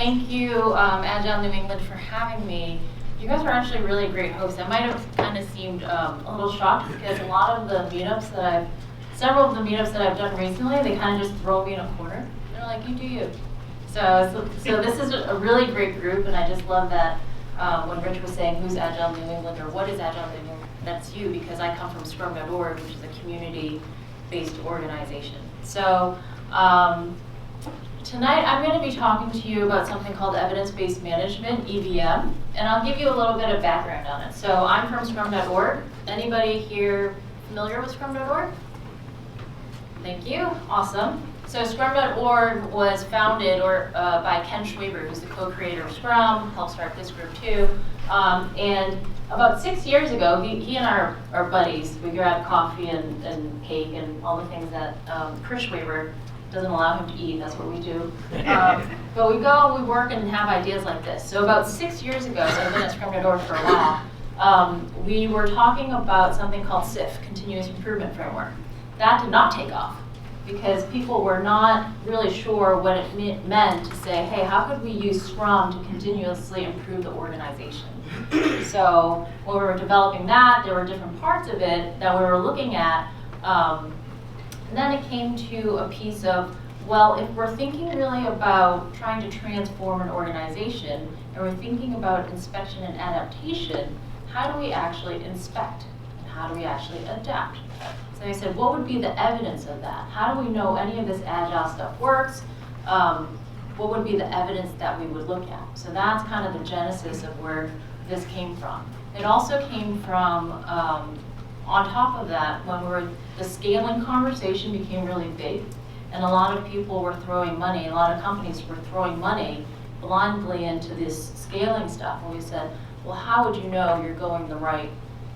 Thank you, Agile New England, for having me. You guys were actually really great hosts. I might have kind of seemed a little shocked because a lot of the meetups that several of the meetups that I've done recently, they kind of just throw me in a corner. They're like, you do you. So this is a really great group, and I just love that when Rich was saying who's Agile New England or what is Agile New England, that's you, because I come from Scrum.org, which is a community-based organization. So tonight I'm going to be talking to you about something called evidence-based management, EBM, and I'll give you a little bit of background on it. So I'm from Scrum.org. Anybody here familiar with Scrum.org? Thank you. Awesome. So Scrum.org was founded by Ken Schwaber, who's the co-creator of Scrum, helped start this group too. And about 6 years ago, he and our buddies, we grabbed coffee and cake and all the things that Chris Schwaber doesn't allow him to eat, that's what we do. But we go, we work and have ideas like this. So about 6 years ago, so I've been at Scrum.org for a while, we were talking about something called Sipp, Continuous Improvement Framework. That did not take off because people were not really sure what it meant to say, hey, how could we use Scrum to continuously improve the organization? So when we were developing that, there were different parts of it that we were looking at. And then it came to a piece of, well, if we're thinking really about trying to transform an organization, and we're thinking about inspection and adaptation, how do we actually inspect? And how do we actually adapt? So they said, what would be the evidence of that? How do we know any of this Agile stuff works? What would be the evidence that we would look at? So that's kind of the genesis of where this came from. It also came from, on top of that, when the scaling conversation became really big, and a lot of people were throwing money, a lot of companies were throwing money blindly into this scaling stuff. And we said, well, how would you know you're going the right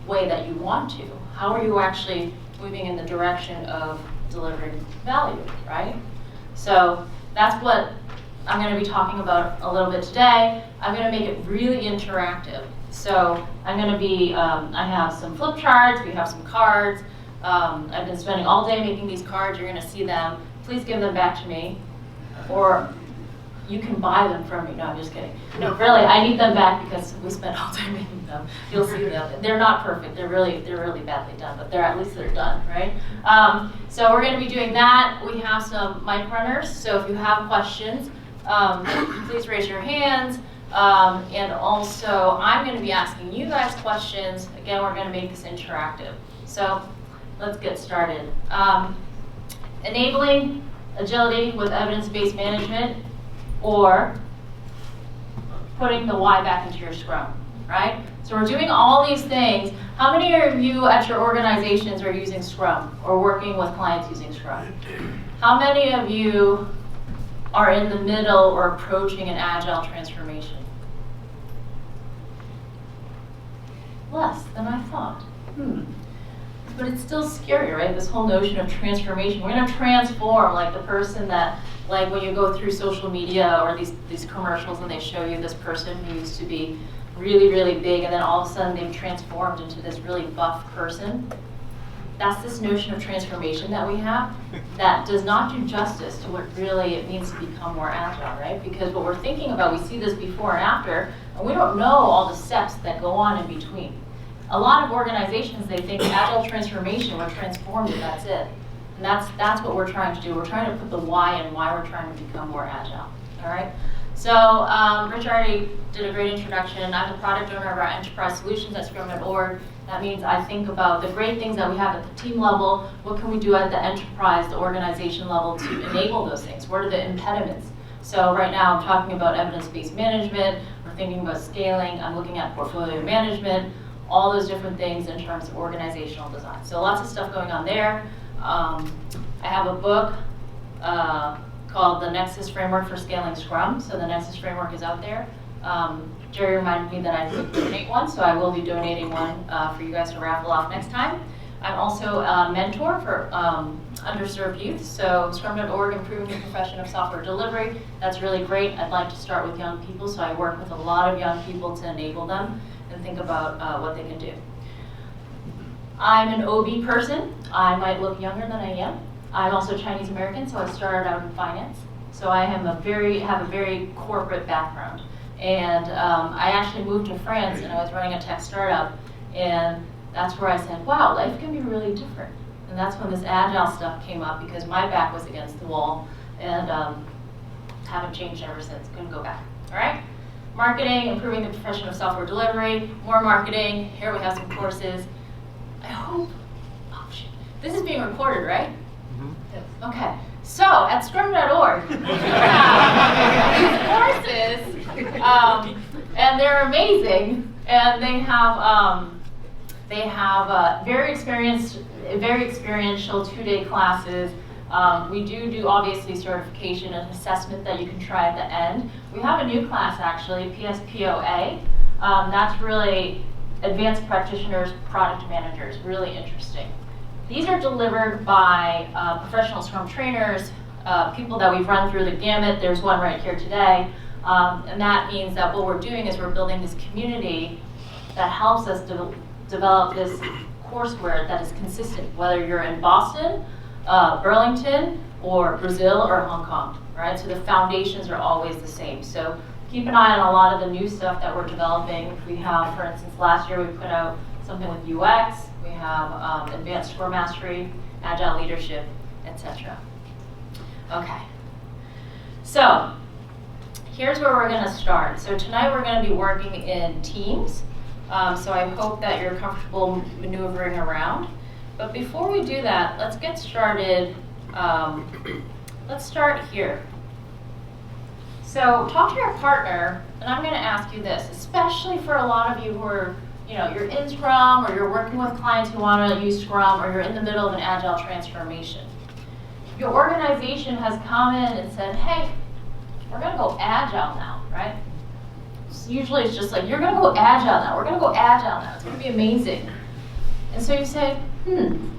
way that you want to? How are you actually moving in the direction of delivering value, right? So that's what I'm going to be talking about a little bit today. I'm going to make it really interactive. So I'm going to be, I have some flip charts, we have some cards. I've been spending all day making these cards. You're going to see them. Please give them back to me. Or you can buy them from me. No, I'm just kidding. No, really, I need them back because we spent all day making them. You'll see them. They're not perfect. They're really badly done, but at least they're done, right? So we're going to be doing that. We have some mic runners. So if you have questions, please raise your hands. And also, I'm going to be asking you guys questions. Again, we're going to make this interactive. So let's get started. Enabling agility with evidence-based management, or putting the why back into your Scrum, right? So we're doing all these things. How many of you at your organizations are using Scrum or working with clients using Scrum? How many of you are in the middle or approaching an Agile transformation? Less than I thought. But it's still scary, right? This whole notion of transformation. We're going to transform, like the person that, like when you go through social media or these commercials and they show you this person who used to be really, really big, and then all of a sudden they've transformed into this really buff person. That's this notion of transformation that we have that does not do justice to what really it means to become more agile, right? Because what we're thinking about, we see this before and after, and we don't know all the steps that go on in between. A lot of organizations, they think agile transformation, we're transformed and that's it. And that's what we're trying to do. We're trying to put the why in why we're trying to become more agile, all right? So Rich already did a great introduction. I'm the product owner of our enterprise solutions at Scrum.org. That means I think about the great things that we have at the team level. What can we do at the enterprise, the organization level to enable those things? What are the impediments? So right now I'm talking about evidence-based management. We're thinking about scaling. I'm looking at portfolio management, all those different things in terms of organizational design. So lots of stuff going on there. I have a book called The Nexus Framework for Scaling Scrum. So the Nexus Framework is out there. Jerry reminded me that I could donate one, so I will be donating one for you guys to raffle off next time. I'm also a mentor for underserved youth, so Scrum.org, improving the profession of software delivery. That's really great. I'd like to start with young people, so I work with a lot of young people to enable them and think about what they can do. I'm an OB person. I might look younger than I am. I'm also Chinese American, so I started out in finance. So I have a very corporate background. And I actually moved to France, and I was running a tech startup, and that's where I said, wow, life can be really different. And that's when this Agile stuff came up, because my back was against the wall, and haven't changed ever since. Couldn't go back. All right? Marketing, improving the profession of software delivery, more marketing. Here we have some courses. I hope, oh shit, this is being recorded, right? Mm-hmm. Yes. Okay. So at Scrum.org, these courses, and they're amazing, and they have very experiential 2-day classes. We do obviously certification and assessment that you can try at the end. We have a new class actually, PSPOA. That's really advanced practitioners, product managers, really interesting. These are delivered by professional Scrum trainers, people that we've run through the gamut. There's one right here today. And that means that what we're doing is we're building this community that helps us develop this courseware that is consistent, whether you're in Boston, Burlington, or Brazil, or Hong Kong, right? So the foundations are always the same. So keep an eye on a lot of the new stuff that we're developing. We have, for instance, last year we put out something with UX. We have advanced Scrum Mastery, Agile Leadership, etc. Okay. So here's where we're going to start. So tonight we're going to be working in teams. So I hope that you're comfortable maneuvering around. But before we do that, let's get started. Let's start here. So talk to your partner, and I'm going to ask you this, especially for a lot of you who are, you're in Scrum, or you're working with clients who want to use Scrum, or you're in the middle of an Agile transformation. Your organization has come in and said, hey, we're going to go Agile now, right? Usually it's just like, you're going to go Agile now. We're going to go Agile now. It's going to be amazing. And so you say, I'm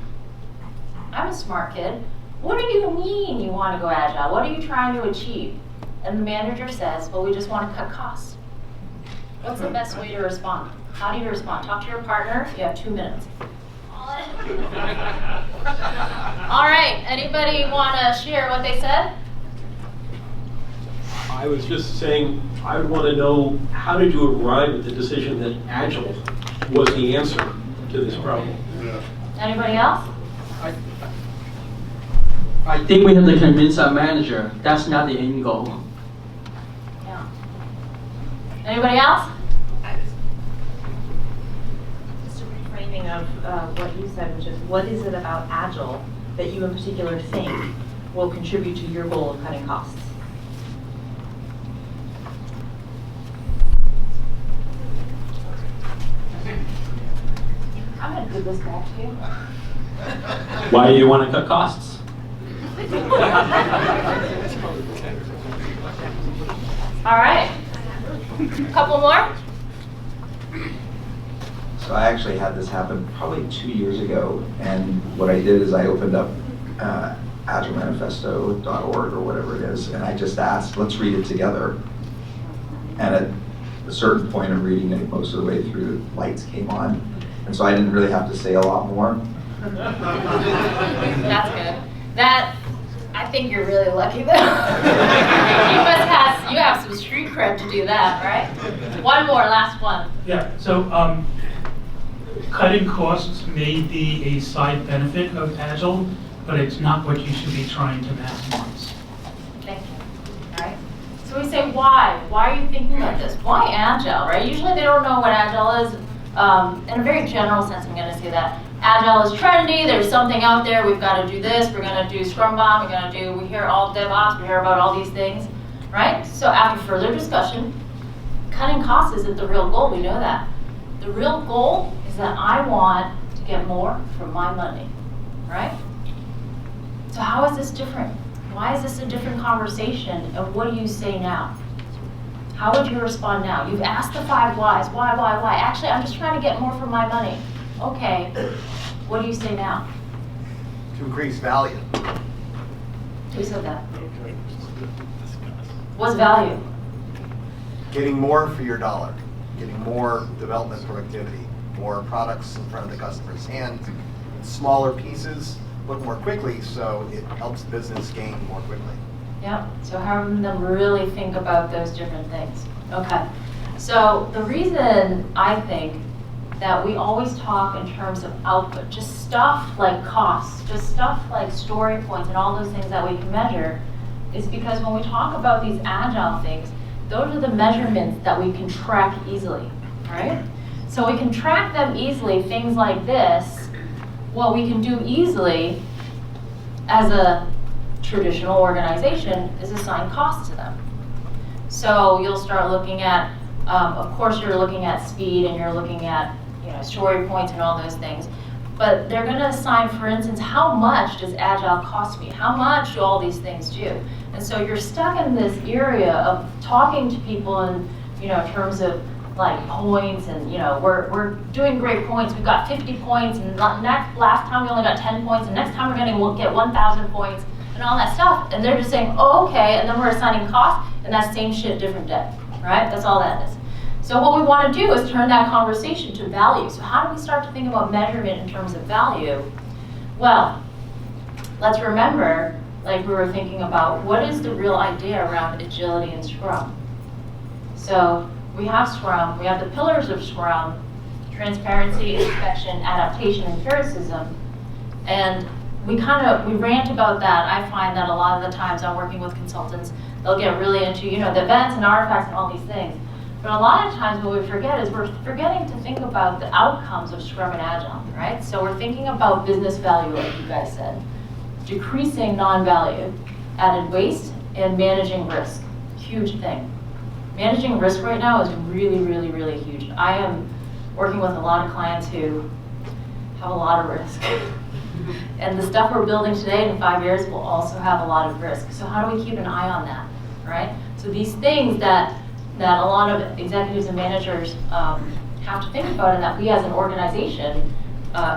a smart kid. What do you mean you want to go Agile? What are you trying to achieve? And the manager says, well, we just want to cut costs. What's the best way to respond? How do you respond? Talk to your partner. You have 2 minutes. All right. Anybody want to share what they said? I was just saying, I would want to know, how did you arrive at the decision that Agile was the answer to this problem? Yeah. Anybody else? I think we have to convince our manager that's not the end goal. Yeah. Anybody else? Just a reframing of what you said, which is, what is it about Agile that you in particular think will contribute to your goal of cutting costs? I'm going to give this back to you. Why do you want to cut costs? All right. A couple more? So I actually had this happen probably 2 years ago, and what I did is I opened up AgileManifesto.org or whatever it is, and I just asked, let's read it together. And at a certain point of reading it, most of the way through, lights came on, and so I didn't really have to say a lot more. That's good. That, I think you're really lucky though. You have some street cred to do that, right? One more, last one. Yeah, so cutting costs may be a side benefit of Agile, but it's not what you should be trying to maximize. Thank you. All right. So we say why? Why are you thinking about this? Why Agile, right? Usually they don't know what Agile is. In a very general sense, I'm going to say that. Agile is trendy, there's something out there, we've got to do this, we're going to do Scrum Bomb, we hear all DevOps, we hear about all these things, right? So after further discussion, cutting costs isn't the real goal, we know that. The real goal is that I want to get more for my money, right? So how is this different? Why is this a different conversation, and what do you say now? How would you respond now? You've asked the 5 whys, why? Actually, I'm just trying to get more for my money. Okay, what do you say now? To increase value. Who said that? What's value? Getting more for your dollar. Getting more development productivity. More products in front of the customer's hand. Smaller pieces, but more quickly, so it helps business gain more quickly. Yep, so having them really think about those different things. Okay, so the reason I think that we always talk in terms of output, just stuff like costs, just stuff like story points and all those things that we can measure, is because when we talk about these agile things, those are the measurements that we can track easily, right? So we can track them easily, things like this. What we can do easily as a traditional organization is assign costs to them. So you'll start looking at, of course you're looking at speed and you're looking at story points and all those things, but they're going to assign, for instance, how much does Agile cost me? How much do all these things do? And so you're stuck in this area of talking to people in terms of like points and we're doing great points. We've got 50 points and last time we only got 10 points and next time we're going to get 1,000 points and all that stuff. And they're just saying, oh, okay, and then we're assigning costs and that same shit, different day, right? That's all that is. So what we want to do is turn that conversation to value. So how do we start to think about measurement in terms of value? Well, let's remember, like we were thinking about, what is the real idea around agility and Scrum? So we have Scrum, we have the pillars of Scrum, transparency, inspection, adaptation, and empiricism. And we rant about that. I find that a lot of the times I'm working with consultants, they'll get really into the events and artifacts and all these things. But a lot of times what we forget is we're forgetting to think about the outcomes of Scrum and Agile, right? So we're thinking about business value, like you guys said, decreasing non-value, added waste, and managing risk. Huge thing. Managing risk right now is really, really, really huge. I am working with a lot of clients who have a lot of risk. And the stuff we're building today in 5 years will also have a lot of risk. So how do we keep an eye on that, right? So these things that a lot of executives and managers have to think about and that we as an organization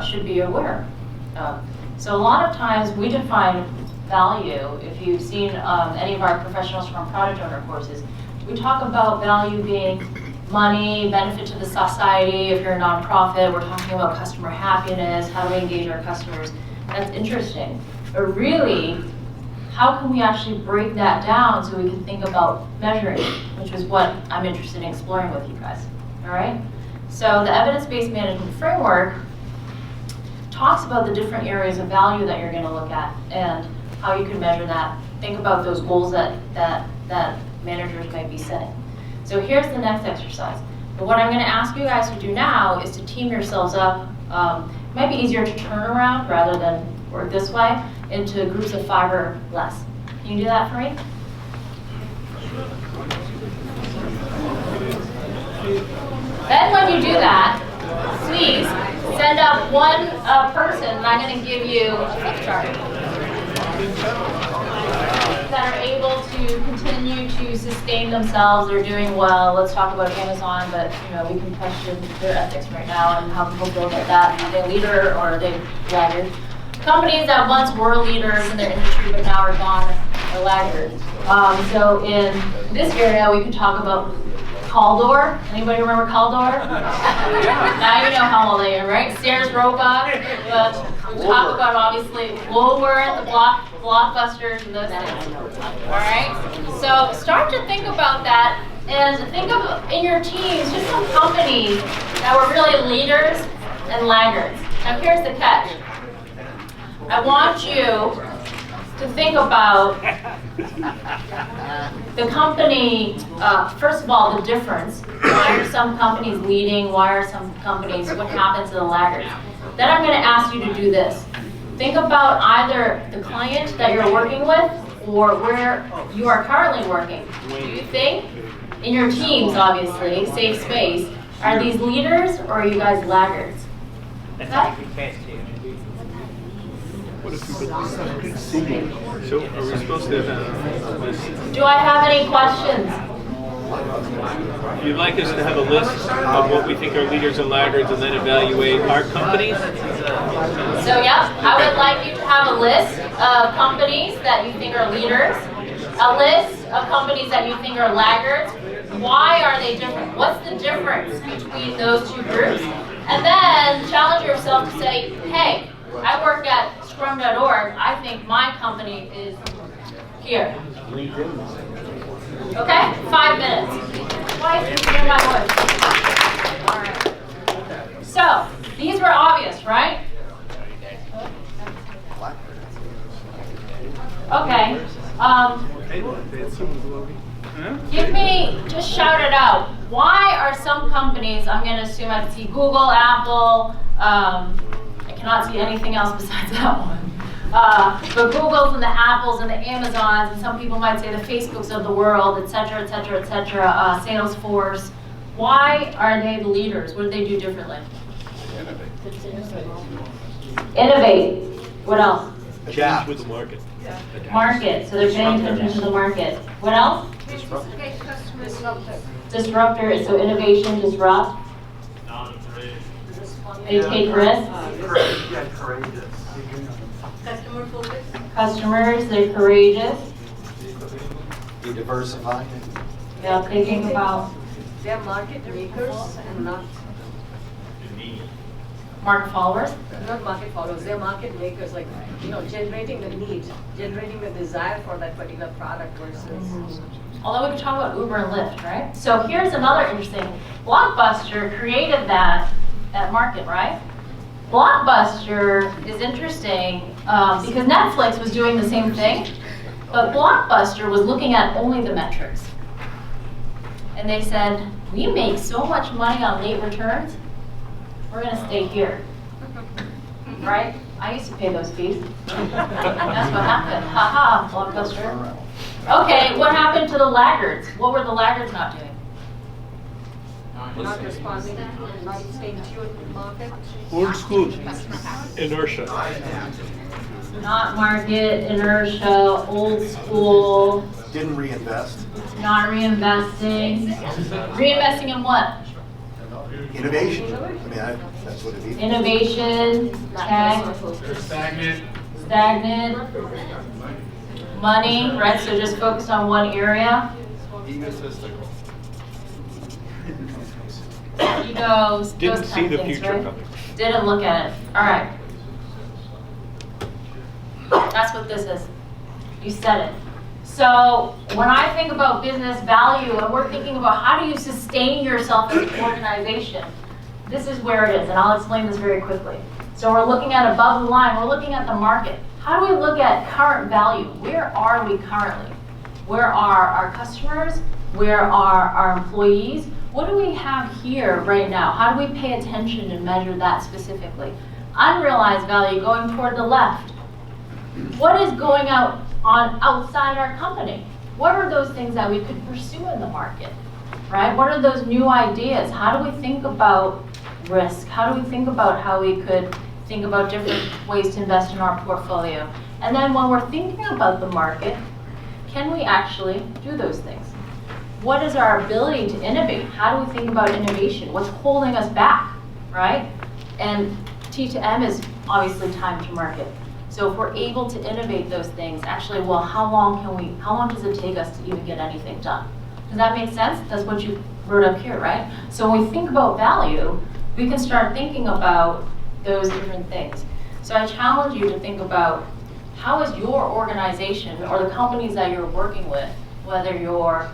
should be aware of. So a lot of times we define value, if you've seen any of our professional Scrum product owner courses, we talk about value being money, benefit to the society. If you're a nonprofit, we're talking about customer happiness, how do we engage our customers. That's interesting. But really, how can we actually break that down so we can think about measuring, which is what I'm interested in exploring with you guys, all right? So the evidence-based management framework talks about the different areas of value that you're gonna look at and how you can measure that. Think about those goals that managers might be setting. So here's the next exercise. But what I'm gonna ask you guys to do now is to team yourselves up. It might be easier to turn around rather than work this way, into groups of 5 or less. Can you do that for me? Then when you do that, please send up one person, and I'm going to give you a flip chart, that are able to continue to sustain themselves. They're doing well. Let's talk about Amazon, but we can question their ethics right now and how people feel about that. Are they a leader or are they laggard? Companies that once were leaders in their industry but now are gone are laggards. So in this area, we could talk about Caldor. Anybody remember Caldor? Now you know how old I am, right? Sears Roebuck. But we talk about obviously Woolworth, the Blockbusters, and those things. All right. So start to think about that, and think of in your teams just some companies that were really leaders and laggards. Now here's the catch. I want you to think about the company, first of all, the difference. Why are some companies leading? Why are some companies, what happens to the laggards? Then I'm going to ask you to do this. Think about either the client that you're working with or where you are currently working. Do you think, in your teams, obviously, safe space, are these leaders or are you guys laggards? Okay? So are we supposed to have a list? Do I have any questions? You'd like us to have a list of what we think are leaders and laggards and then evaluate our companies? So yeah, I would like you to have a list of companies that you think are leaders, a list of companies that you think are laggards. Why are they different? What's the difference between those two groups? And then challenge yourself to say, hey, I work at Scrum.org. I think my company is here. Okay, 5 minutes. Why? Hear my voice. All right. So, these were obvious, right? Okay. Give me, just shout it out. Why are some companies, I'm going to assume I see Google, Apple, I cannot see anything else besides that one. But Googles and the Apples and the Amazons, and some people might say the Facebooks of the world, et cetera, Salesforce. Why are they the leaders? What do they do differently? Innovate. What else? Adapt with the market. Market. So they're paying attention to the market. What else? Disruptor. So innovation, disrupt. They take risks. Customer focus. Customers, they're courageous. Be diversified. They're thinking about They're market makers and not market followers. market followers. They're market makers, like, generating the need, generating the desire for that particular product versus. Although we could talk about Uber and Lyft, right? So here's another interesting. Blockbuster created that market, right? Blockbuster is interesting because Netflix was doing the same thing, but Blockbuster was looking at only the metrics. And they said, we make so much money on late returns, we're going to stay here. Right? I used to pay those fees. That's what happened. Ha ha, Blockbuster. Okay, what happened to the laggards? What were the laggards not doing? Not responding, not staying tuned with the market. Old school. Inertia. Not market, inertia, old school, Didn't reinvest. not reinvesting. Reinvesting in what? Innovation. I mean, that's what it is. Innovation, okay. Stagnant. Money, right? So just focus on one area. Egotistical. Egos, Didn't those see kind the of things, future right? coming. Didn't look at it. All right. That's what this is. You said it. So when I think about business value and we're thinking about how do you sustain yourself as an organization, this is where it is, and I'll explain this very quickly. So we're looking at above the line, we're looking at the market. How do we look at current value? Where are we currently? Where are our customers? Where are our employees? What do we have here right now? How do we pay attention and measure that specifically? Unrealized value going toward the left. What is going out on outside our company? What are those things that we could pursue in the market, right? What are those new ideas? How do we think about risk? How do we think about how we could think about different ways to invest in our portfolio? And then when we're thinking about the market, can we actually do those things? What is our ability to innovate? How do we think about innovation? What's holding us back, right? And T to M is obviously time to market. So if we're able to innovate those things, actually, well, how long does it take us to even get anything done? Does that make sense? That's what you wrote up here, right? So when we think about value, we can start thinking about those different things. So I challenge you to think about how is your organization or the companies that you're working with, whether you're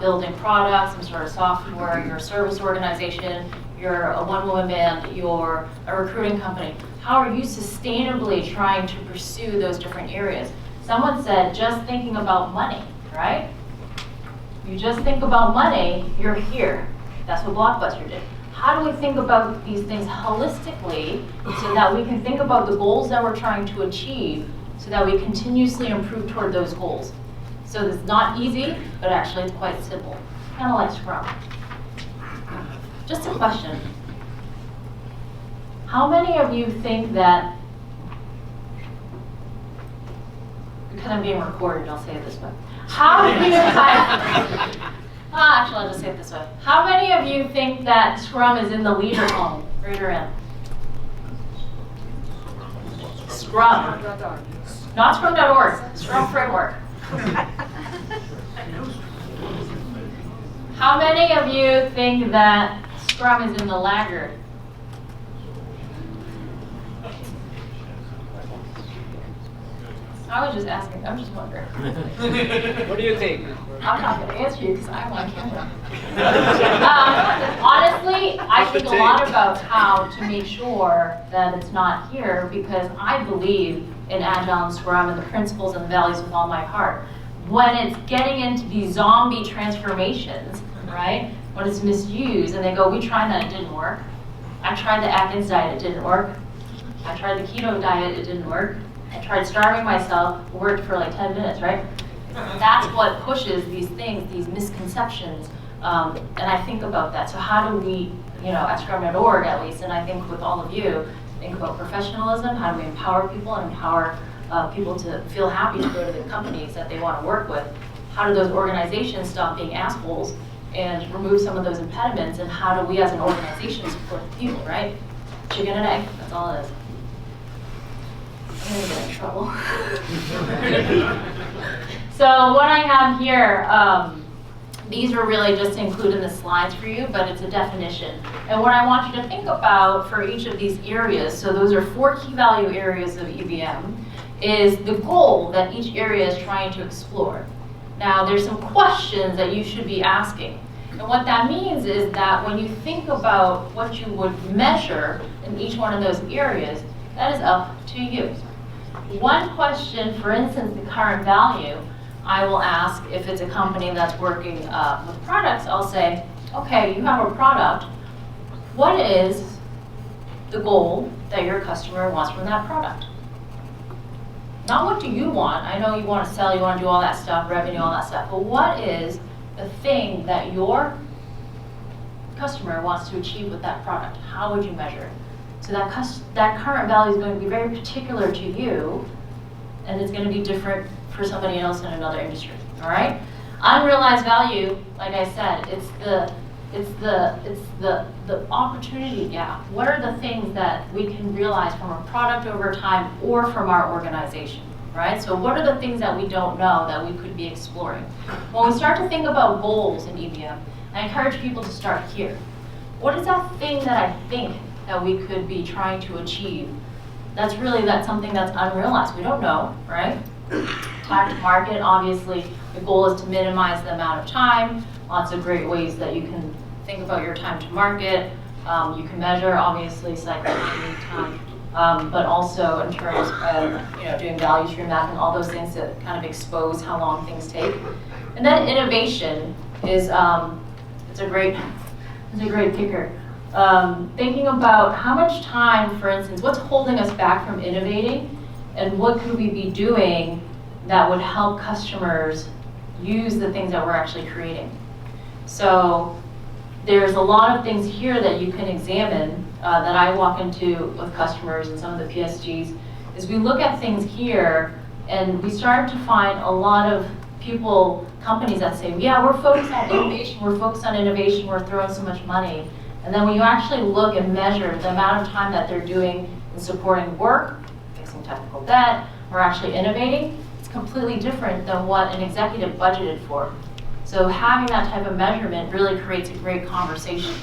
building products, some sort of software, you're a service organization, you're a one-woman band, you're a recruiting company, how are you sustainably trying to pursue those different areas? Someone said just thinking about money, right? You just think about money, you're here. That's what Blockbuster did. How do we think about these things holistically so that we can think about the goals that we're trying to achieve so that we continuously improve toward those goals? So it's not easy, but actually it's quite simple. Kind of like Scrum. Just a question. How many of you think that, because I'm being recorded, I'll say it this way. How many actually, I'll just say it this way. How many of you think that Scrum is in the leader column? Raise your hand. Scrum. Not Scrum.org, Scrum Framework. How many of you think that Scrum is in the laggard? I was just asking, I'm just wondering. What do you think? I'm not gonna answer you because I'm on camera. Honestly, I think a lot about how to make sure that it's not here because I believe in Agile and Scrum and the principles and the values with all my heart. When it's getting into these zombie transformations, right? When it's misused and they go, we tried that, it didn't work. I tried the Atkins diet, it didn't work. I tried the keto diet, it didn't work. I tried starving myself, it worked for like 10 minutes, right? That's what pushes these things, these misconceptions, and I think about that. So how do we, at Scrum.org at least, and I think with all of you, think about professionalism, how do we empower people and empower people to feel happy to go to the companies that they want to work with? How do those organizations stop being assholes and remove some of those impediments, and how do we as an organization support the people, right? Chicken and egg, that's all it is. I'm gonna get in trouble. So what I have here, these are really just to include in the slides for you, but it's a definition. And what I want you to think about for each of these areas, so those are 4 key value areas of EBM, is the goal that each area is trying to explore. Now, there's some questions that you should be asking. And what that means is that when you think about what you would measure in each one of those areas, that is up to you. One question, for instance, the current value, I will ask if it's a company that's working with products, I'll say, okay, you have a product. What is the goal that your customer wants from that product? Not what do you want. I know you want to sell, you want to do all that stuff, revenue, all that stuff. But what is the thing that your customer wants to achieve with that product? How would you measure it? So that current value is going to be very particular to you, and it's going to be different for somebody else in another industry. All right? Unrealized value, like I said, it's the opportunity gap. What are the things that we can realize from a product over time or from our organization, right? So what are the things that we don't know that we could be exploring? When we start to think about goals in EBM, I encourage people to start here. What is that thing that I think that we could be trying to achieve? That's something that's unrealized. We don't know, right? Time to market, obviously, the goal is to minimize the amount of time. Lots of great ways that you can think about your time to market. You can measure, obviously, cycle time, but also in terms of doing value stream mapping, all those things that kind of expose how long things take. And then innovation is it's a great kicker. Thinking about how much time, for instance, what's holding us back from innovating, and what could we be doing that would help customers use the things that we're actually creating. So there's a lot of things here that you can examine that I walk into with customers and some of the PSGs, is we look at things here and we start to find a lot of companies that say, yeah, we're focused on innovation, we're throwing so much money. And then when you actually look and measure the amount of time that they're doing in supporting work, fixing technical debt, or actually innovating, it's completely different than what an executive budgeted for. So having that type of measurement really creates a great conversation.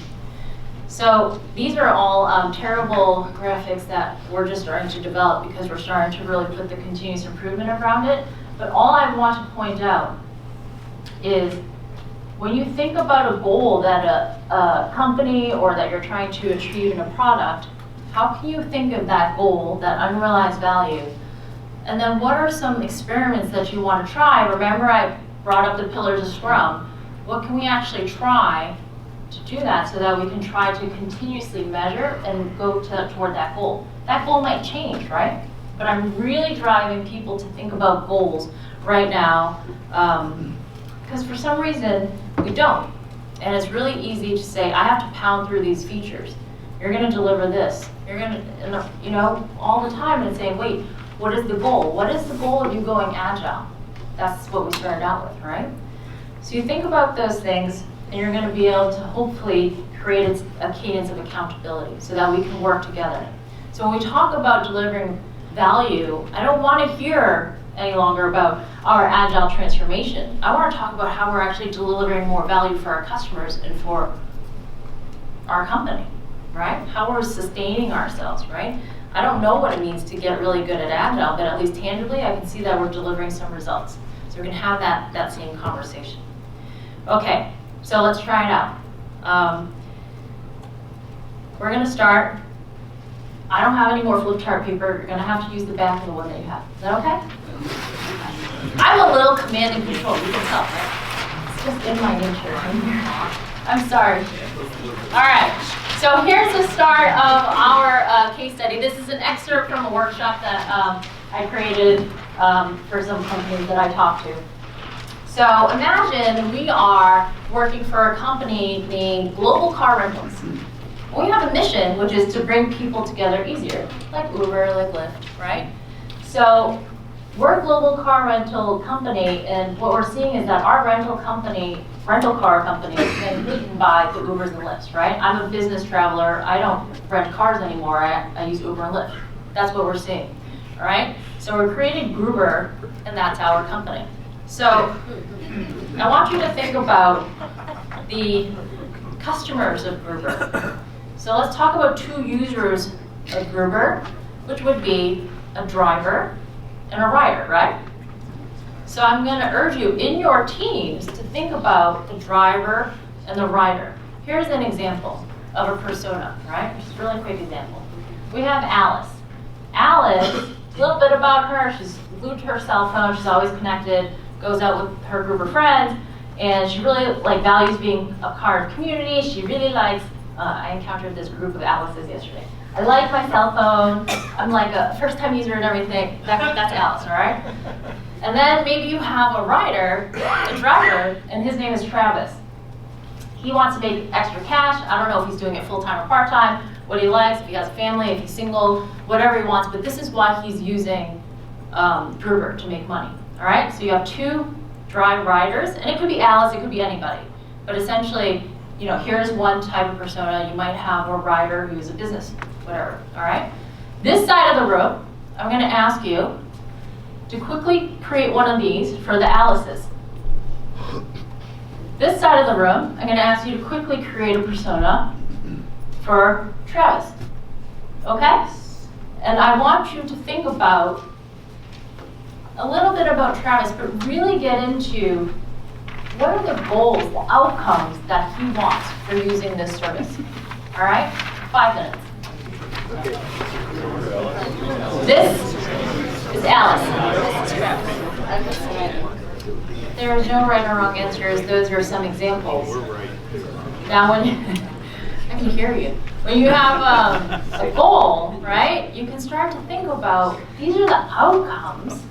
So these are all terrible graphics that we're just starting to develop because we're starting to really put the continuous improvement around it. But all I want to point out is when you think about a goal that a company or that you're trying to achieve in a product, how can you think of that goal, that unrealized value? And then what are some experiments that you want to try? Remember I brought up the pillars of Scrum. What can we actually try to do that so that we can try to continuously measure and go toward that goal? That goal might change, right? But I'm really driving people to think about goals right now because for some reason we don't. And it's really easy to say, I have to pound through these features. You're going to deliver this. You're going to, all the time and saying, wait, what is the goal? What is the goal of you going agile? That's what we started out with, right? So you think about those things, and you're going to be able to hopefully create a cadence of accountability so that we can work together. So when we talk about delivering value, I don't want to hear any longer about our agile transformation. I want to talk about how we're actually delivering more value for our customers and for our company, right? How we're sustaining ourselves, right? I don't know what it means to get really good at Agile, but at least tangibly, I can see that we're delivering some results. So we can have that same conversation. Okay, so let's try it out. We're going to start. I don't have any more flip chart paper. You're going to have to use the back of the one that you have. Is that okay? I'm a little command and control. You can tell, right? It's just in my nature. I'm sorry. All right. So here's the start of our case study. This is an excerpt from a workshop that I created for some companies that I talked to. So imagine we are working for a company named Global Car Rentals. We have a mission, which is to bring people together easier, like Uber, like Lyft, right? So we're a global car rental company, and what we're seeing is that our rental car company is getting eaten by the Ubers and Lyfts, right? I'm a business traveler. I don't rent cars anymore. I use Uber and Lyft. That's what we're seeing, all right? So we're creating Gruber, and that's our company. So I want you to think about the customers of Gruber. So let's talk about 2 users of Gruber, which would be a driver and a rider, right? So I'm going to urge you in your teams to think about the driver and the rider. Here's an example of a persona, right? Just a really quick example. We have Alice. Alice, a little bit about her. She's glued to her cell phone. She's always connected, goes out with her group of friends, and she really values being a part of community. She really likes I encountered this group of Alices yesterday. I like my cell phone. I'm like a first-time user and everything. That's Alice, all right? And then maybe you have a rider, a driver, and his name is Travis. He wants to make extra cash. I don't know if he's doing it full-time or part-time, what he likes, if he has a family, if he's single, whatever he wants, but this is why he's using Gruber to make money, all right? So you have 2 drive riders, and it could be Alice, it could be anybody, but essentially, here's one type of persona. You might have a rider who's a business, whatever, all right? This side of the room, I'm going to ask you to quickly create one of these for the Alices. This side of the room, I'm going to ask you to quickly create a persona for Travis, okay? And I want you to think about a little bit about Travis, but really get into what are the goals, the outcomes that he wants for using this service? All right? 5 minutes. This is Alice. This is Travis. There is no right or wrong answers. Those are some examples. Now, when I can hear you. When you have a goal, right, you can start to think about these are the outcomes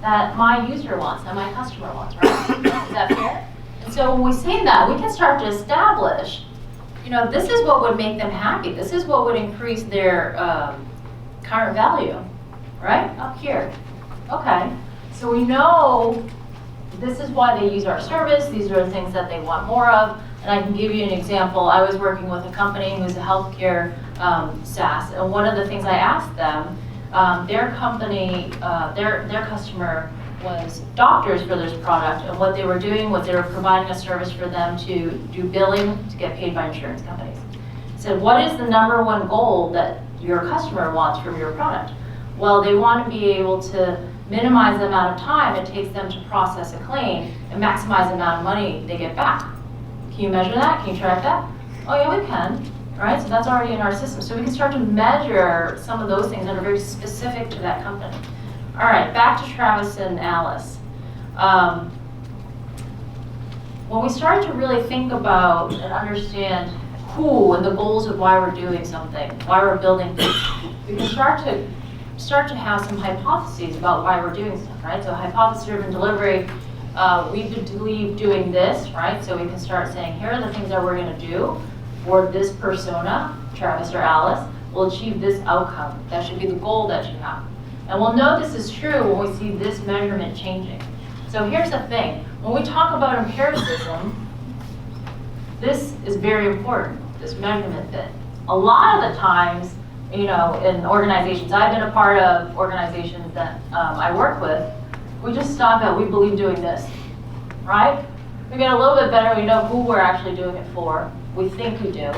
that my user wants, that my customer wants, right? Is that fair? And so when we say that, we can start to establish, this is what would make them happy. This is what would increase their current value, right? Up here. Okay. So we know this is why they use our service. These are the things that they want more of. And I can give you an example. I was working with a company who's a healthcare SaaS, and one of the things I asked them, their company, their customer was doctors for this product, and what they were doing was they were providing a service for them to do billing to get paid by insurance companies. I said, what is the #1 goal that your customer wants from your product? Well, they want to be able to minimize the amount of time it takes them to process a claim and maximize the amount of money they get back. Can you measure that? Can you track that? Oh yeah, we can. Right? So that's already in our system. So we can start to measure some of those things that are very specific to that company. All right, back to Travis and Alice. When we start to really think about and understand who and the goals of why we're doing something, why we're building things, we can start to have some hypotheses about why we're doing stuff, right? So hypothesis-driven delivery, we believe doing this, right? So we can start saying, here are the things that we're going to do for this persona, Travis or Alice, will achieve this outcome. That should be the goal that you have. And we'll know this is true when we see this measurement changing. So here's the thing. When we talk about empiricism, this is very important, this measurement bit. A lot of the times, in organizations, I've been a part of organizations that I work with, we just stop at, we believe doing this, right? We get a little bit better, we know who we're actually doing it for. We think we do.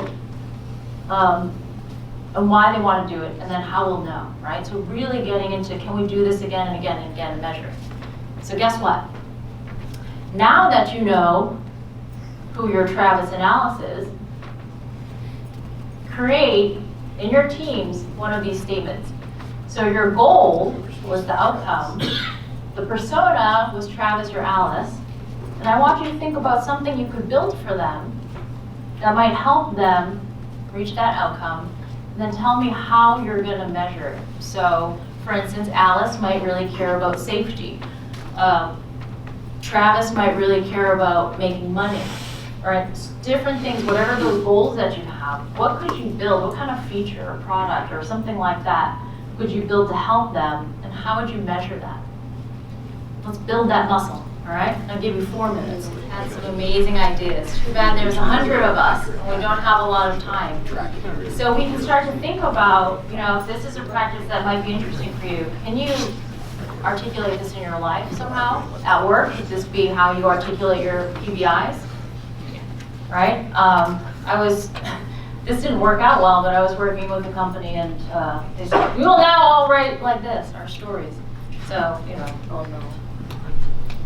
and why they want to do it, and then how we'll know, right? So really getting into, can we do this again and again and again and measure. So guess what? Now that you know who your Travis and Alice is, create in your teams one of these statements. So your goal was the outcome, the persona was Travis or Alice, and I want you to think about something you could build for them that might help them reach that outcome, and then tell me how you're going to measure it. So, for instance, Alice might really care about safety. Travis might really care about making money. All right, different things, whatever those goals that you have, what could you build? What kind of feature or product or something like that could you build to help them, and how would you measure that? Let's build that muscle, all right? I'll give you 4 minutes. We had some amazing ideas. Too bad there's 100 of us, and we don't have a lot of time. So we can start to think about, if this is a practice that might be interesting for you, can you articulate this in your life somehow? At work, could this be how you articulate your PBIs? Right? This didn't work out well, but I was working with a company and they said, we will now all write like this, our stories. So, oh no.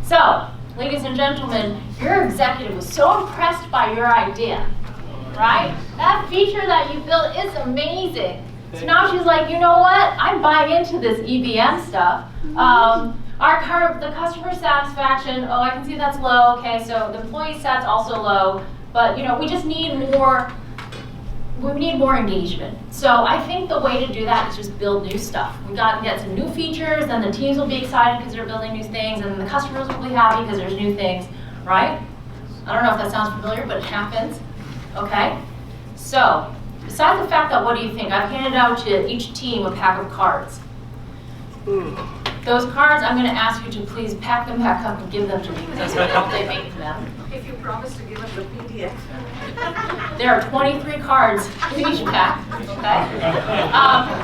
So, ladies and gentlemen, your executive was so impressed by your idea, right? That feature that you built is amazing. So now she's like, you know what? I'm buying into this EBM stuff. The customer satisfaction, I can see that's low. Okay, so the employee sat's also low. But we just need more. We need more engagement. So I think the way to do that is just build new stuff. We got to get some new features, then the teams will be excited because they're building new things, and the customers will be happy because there's new things, right? I don't know if that sounds familiar, but it happens. Okay. So besides the fact that, what do you think? I've handed out to each team a pack of cards. Those cards, I'm going to ask you to please pack them back up and give them to me because I hope they make them. If you promise to give us the PDF. There are 23 cards in each pack, okay?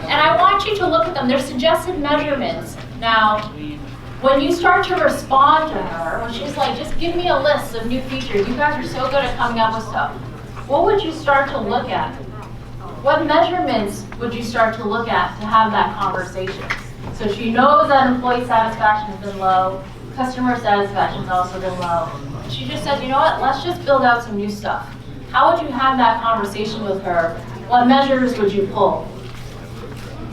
And I want you to look at them. They're suggested measurements. Now, when you start to respond to her, when she's like, just give me a list of new features, you guys are so good at coming up with stuff, what would you start to look at? What measurements would you start to look at to have that conversation? So she knows that employee satisfaction has been low, customer satisfaction has also been low. She just said, you know what, let's just build out some new stuff. How would you have that conversation with her? What measures would you pull?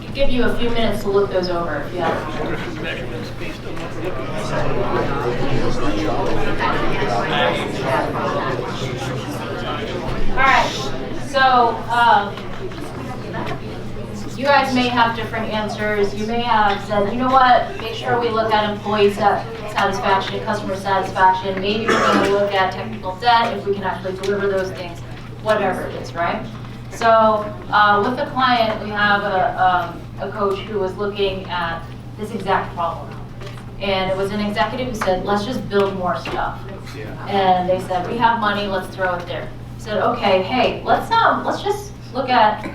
I'll give you a few minutes to look those over if you have Measurements based on what we're looking All right, so you guys may have different answers. You may have said, you know what, make sure we look at employee satisfaction, customer satisfaction. Maybe we're going to look at technical debt if we can actually deliver those things, whatever it is, right? So with the client, we have a coach who was looking at this exact problem. And it was an executive who said, let's just build more stuff. And they said, we have money, let's throw it there. Said, okay, hey, let's just look at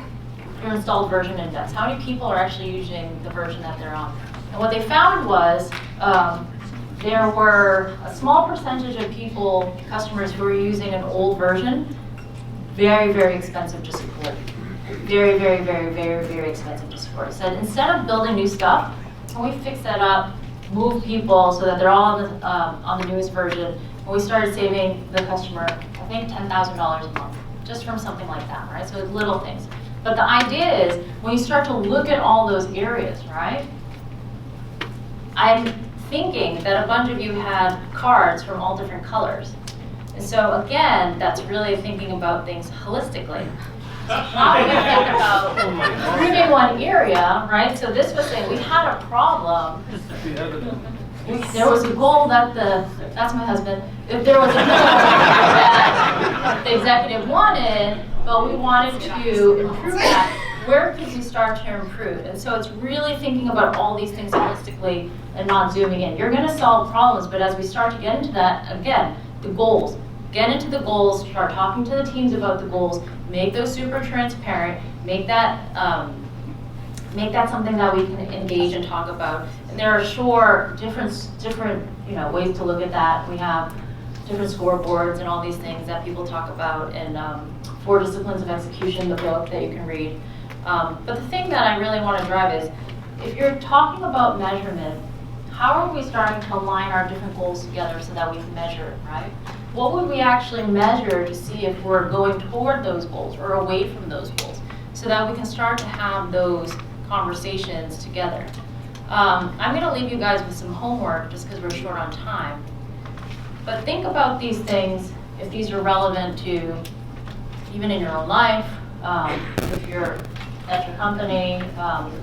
your installed version index. How many people are actually using the version that they're on? And what they found was there were a small percentage of people, customers, who were using an old version. Very, very expensive to support. Very, very, very, very, very expensive to support. Said, instead of building new stuff, can we fix that up, move people so that they're all on the newest version? And we started saving the customer, I think, $10,000 a month, just from something like that, right? So it's little things. But the idea is, when you start to look at all those areas, right? I'm thinking that a bunch of you had cards from all different colors. And so again, that's really thinking about things holistically. So how do we think about improving one area, right? So this was saying we had a problem. There was a goal that that's my husband. If there was a goal that the executive wanted, but we wanted to improve that, where could we start to improve? And so it's really thinking about all these things holistically and not zooming in. You're going to solve problems, but as we start to get into that, again, the goals. Get into the goals, start talking to the teams about the goals, make those super transparent, make that something that we can engage and talk about. And there are different ways to look at that. We have different scoreboards and all these things that people talk about in 4 Disciplines of Execution, the book that you can read. But the thing that I really want to drive is, if you're talking about measurement, how are we starting to align our different goals together so that we can measure it, right? What would we actually measure to see if we're going toward those goals or away from those goals, so that we can start to have those conversations together? I'm going to leave you guys with some homework just because we're short on time. But think about these things, if these are relevant to even in your own life, if you're at your company,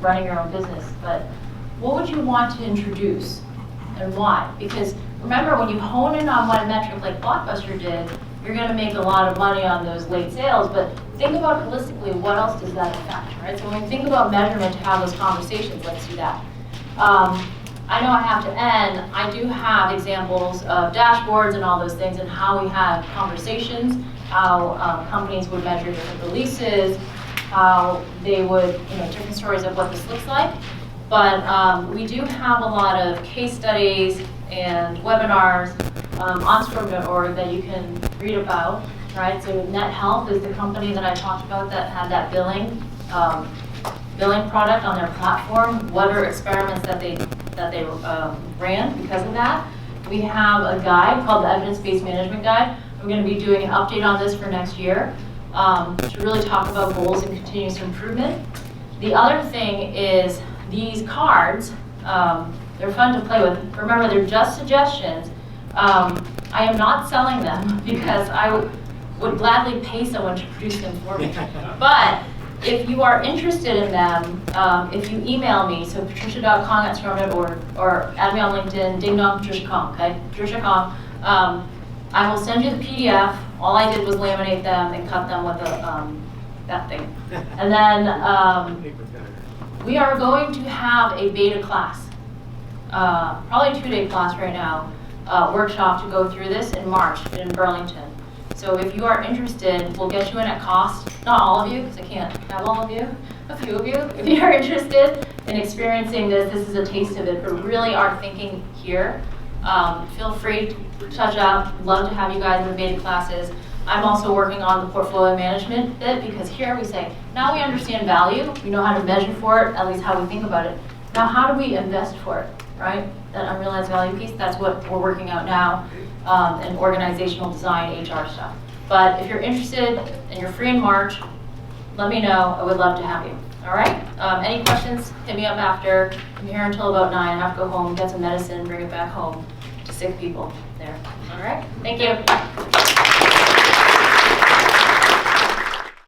running your own business. But what would you want to introduce and why? Because remember, when you hone in on one metric like Blockbuster did, you're going to make a lot of money on those late sales. But think about holistically, what else does that affect, right? So when we think about measurement to have those conversations, let's do that. I know I have to end. I do have examples of dashboards and all those things and how we had conversations, how companies would measure different releases, how they would, different stories of what this looks like. But we do have a lot of case studies and webinars on Scrum.org that you can read about, right? So Net Health is the company that I talked about that had that billing product on their platform. What are experiments that they ran because of that? We have a guide called the Evidence-Based Management Guide. We're going to be doing an update on this for next year to really talk about goals and continuous improvement. The other thing is these cards, they're fun to play with. Remember, they're just suggestions. I am not selling them because I would gladly pay someone to produce them for me. But if you are interested in them, if you email me, so patricia.kong@scrum.org, or add me on LinkedIn, ding dong, Patricia Kong, okay? Patricia Kong. I will send you the PDF. All I did was laminate them and cut them with that thing. And then we are going to have a beta class, probably a 2-day class right now, workshop to go through this in March in Burlington. So if you are interested, we'll get you in at cost. Not all of you, because I can't have all of you, a few of you. If you are interested in experiencing this, this is a taste of it, but really our thinking here. Feel free to touch up. Love to have you guys in the beta classes. I'm also working on the portfolio management bit, because here we say, now we understand value, we know how to measure for it, at least how we think about it. Now how do we invest for it, right? That unrealized value piece, that's what we're working out now. And organizational design, HR stuff. But if you're interested and you're free in March, let me know. I would love to have you. All right? Any questions, hit me up after. I'm here until about 9. I have to go home, get some medicine, bring it back home to sick people there. All right? Thank you.